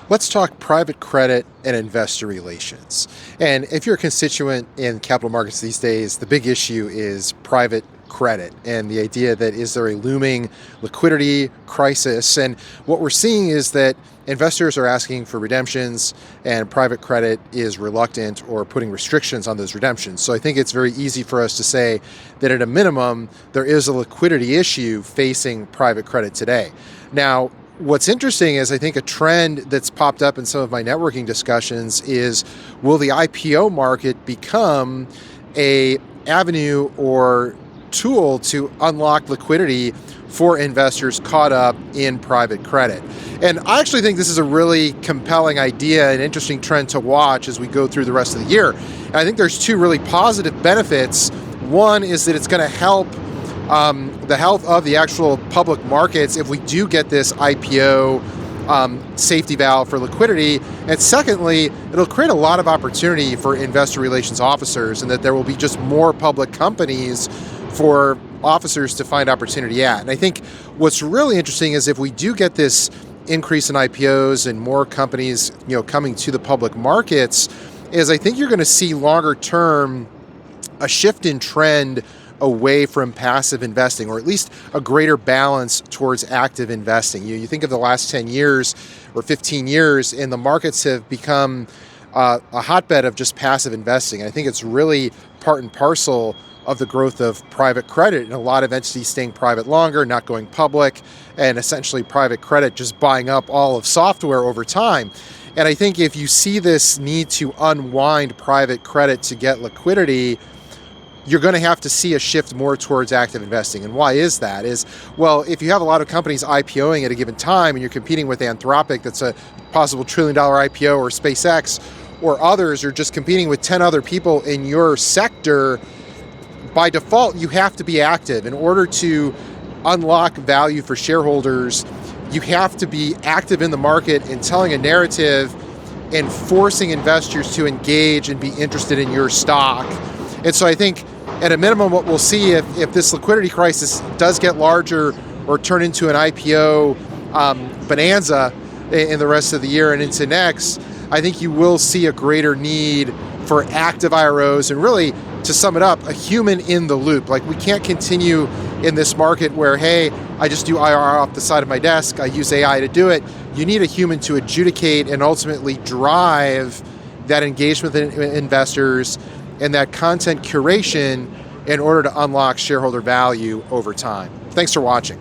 Let's talk private credit and investor relations. And if you're a constituent in capital markets these days, the big issue is private credit and the idea that is there a looming liquidity crisis. And what we're seeing is that investors are asking for redemptions and private credit is reluctant or putting restrictions on those redemptions. So I think it's very easy for us to say that at a minimum, there is a liquidity issue facing private credit today. Now, what's interesting is I think a trend that's popped up in some of my networking discussions is, will the IPO market become an avenue or tool to unlock liquidity for investors caught up in private credit? And I actually think this is a really compelling idea, an interesting trend to watch as we go through the rest of the year. And I think there's two really positive benefits. One is that it's going to help the health of the actual public markets if we do get this IPO safety valve for liquidity. And secondly, it'll create a lot of opportunity for investor relations officers, and that there will be just more public companies for officers to find opportunity at. And I think what's really interesting is if we do get this increase in IPOs and more companies, coming to the public markets, is I think you're going to see longer term a shift in trend away from passive investing, or at least a greater balance towards active investing. You think of the last 10 years or 15 years, and the markets have become a hotbed of just passive investing. I think it's really part and parcel of the growth of private credit and a lot of entities staying private longer, not going public, and essentially private credit just buying up all of software over time. And I think if you see this need to unwind private credit to get liquidity, you're going to have to see a shift more towards active investing. And why is that? Well, if you have a lot of companies IPOing at a given time and you're competing with Anthropic, that's a possible $1 trillion IPO, or SpaceX, or others, or just competing with 10 other people in your sector, by default, you have to be active. In order to unlock value for shareholders, you have to be active in the market and telling a narrative and forcing investors to engage and be interested in your stock. And so I think at a minimum, what we'll see if this liquidity crisis does get larger or turn into an IPO bonanza in the rest of the year and into next, I think you will see a greater need for active IROs and, really, to sum it up, a human in the loop. Like, we can't continue in this market where, hey, I just do IRR off the side of my desk, I use AI to do it. You need a human to adjudicate and ultimately drive that engagement with investors and that content curation in order to unlock shareholder value over time. Thanks for watching.